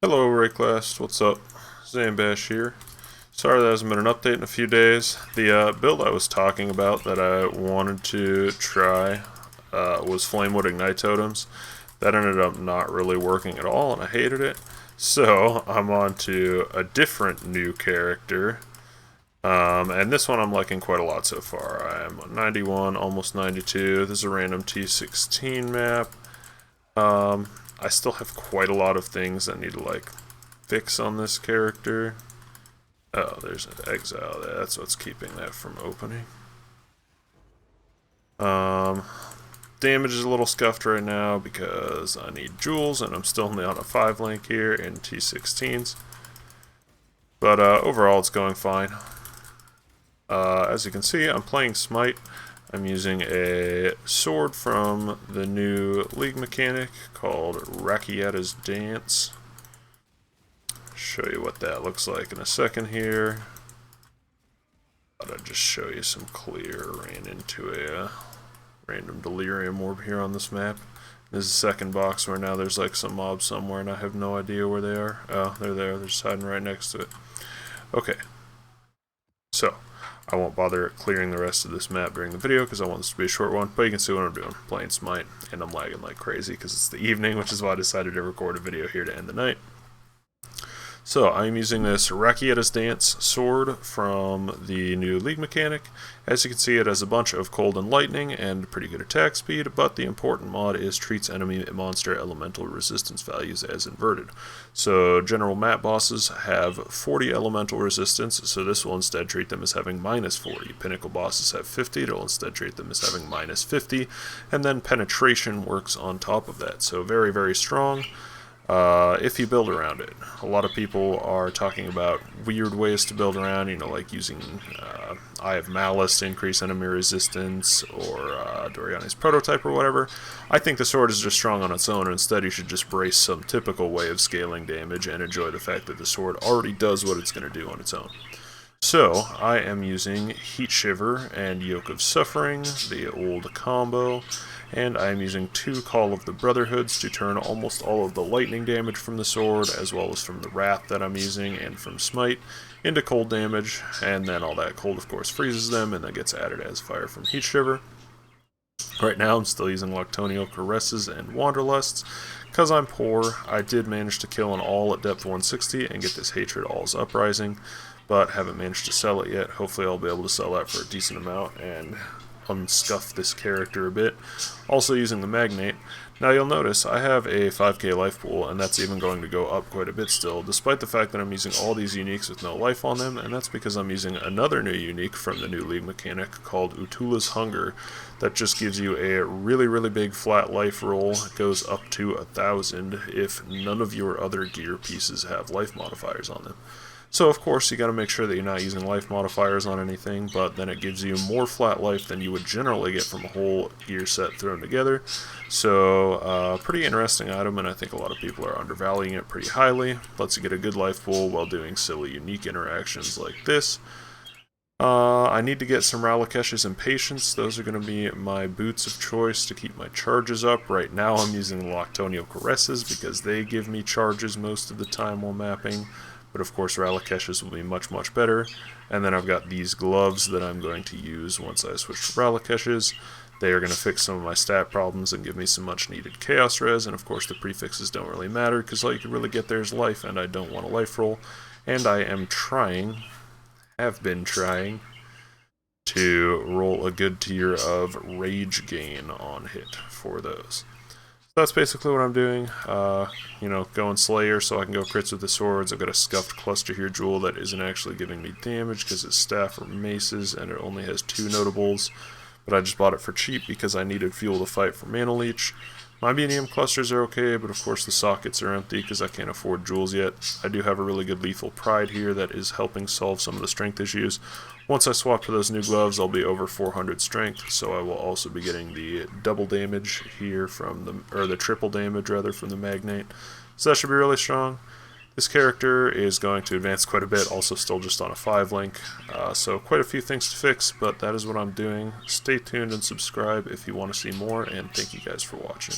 Hello, Rayclast. What's up? Zambash here. Sorry there hasn't been an update in a few days. The build I was talking about that I wanted to try was Flamewood Ignite Totems. That ended up not really working at all, and I hated it. So I'm on to a different new character. And this one I'm liking quite a lot so far. I'm 91, almost 92. This is a random T16 map. I still have quite a lot of things I need to fix on this character. Oh, there's an exile there. That's what's keeping that from opening. Damage is a little scuffed right now because I need jewels and I'm still only on a 5 link here in T16s. But overall it's going fine. As you can see, I'm playing Smite. I'm using a sword from the new League mechanic called Rakiata's Dance. Show you what that looks like in a second here. Thought I'd just show you some clear. Ran into a random delirium orb here on this map. This is the second box where now there's like some mobs somewhere and I have no idea where they are. Oh, they're there. They're just hiding right next to it. Okay. So, I won't bother clearing the rest of this map during the video because I want this to be a short one, but you can see what I'm doing, playing Smite, and I'm lagging like crazy because it's the evening, which is why I decided to record a video here to end the night. So, I'm using this Rakiata's Dance sword from the new League mechanic. As you can see, it has a bunch of cold and lightning and pretty good attack speed, but the important mod is treats enemy monster elemental resistance values as inverted. So, general map bosses have 40 elemental resistance, so this will instead treat them as having minus 40. Pinnacle bosses have 50, it'll instead treat them as having minus 50, and then penetration works on top of that. So, very, very strong. If you build around it. A lot of people are talking about weird ways to build around, you know, like using Eye of Malice to increase enemy resistance, or Doriani's Prototype or whatever. I think the sword is just strong on its own, and instead you should just brace some typical way of scaling damage and enjoy the fact that the sword already does what it's going to do on its own. So, I am using Heat Shiver and Yoke of Suffering, the old combo, and I am using 2 Call of the Brotherhoods to turn almost all of the lightning damage from the sword, as well as from the Wrath that I'm using, and from Smite, into cold damage, and then all that cold of course freezes them, and then gets added as fire from Heat Shiver. Right now I'm still using Nocturnal Caresses and Wanderlusts. Because I'm poor, I did manage to kill an all at depth 160 and get this Hatred All's Uprising, but haven't managed to sell it yet. Hopefully I'll be able to sell that for a decent amount and unscuff this character a bit. Also using the Magnate. Now you'll notice I have a 5k life pool, and that's even going to go up quite a bit still, despite the fact that I'm using all these uniques with no life on them, and that's because I'm using another new unique from the new League mechanic called Utula's Hunger that just gives you a really, really big flat life roll. It goes up to 1,000 if none of your other gear pieces have life modifiers on them. So of course you got to make sure that you're not using life modifiers on anything, but then it gives you more flat life than you would generally get from a whole gear set thrown together. So pretty interesting item, and I think a lot of people are undervaluing it pretty highly. Lets you get a good life pool while doing silly unique interactions like this. I need to get some Ralakesh's and Patience. Those are going to be my boots of choice to keep my charges up. Right now I'm using Nocturnal Caresses because they give me charges most of the time while mapping. But of course Ralakesh's will be much, much better. And then I've got these gloves that I'm going to use once I switch to Ralakesh's. They are going to fix some of my stat problems and give me some much needed chaos res, and of course the prefixes don't really matter because all you can really get there is life, and I don't want a life roll. And I am have been trying, to roll a good tier of rage gain on hit for those. That's basically what I'm doing. You know, going Slayer so I can go crits with the swords. I've got a scuffed cluster here jewel that isn't actually giving me damage because it's staff or maces, and it only has 2 notables. But I just bought it for cheap because I needed fuel to fight for Mana Leech. My BNM clusters are okay, but of course the sockets are empty because I can't afford jewels yet. I do have a really good lethal pride here that is helping solve some of the strength issues. Once I swap to those new gloves, I'll be over 400 strength, so I will also be getting the double damage here from the triple damage rather from the Magnate. So that should be really strong. This character is going to advance quite a bit, also still just on a 5 link, so quite a few things to fix, but that is what I'm doing. Stay tuned and subscribe if you want to see more, and thank you guys for watching.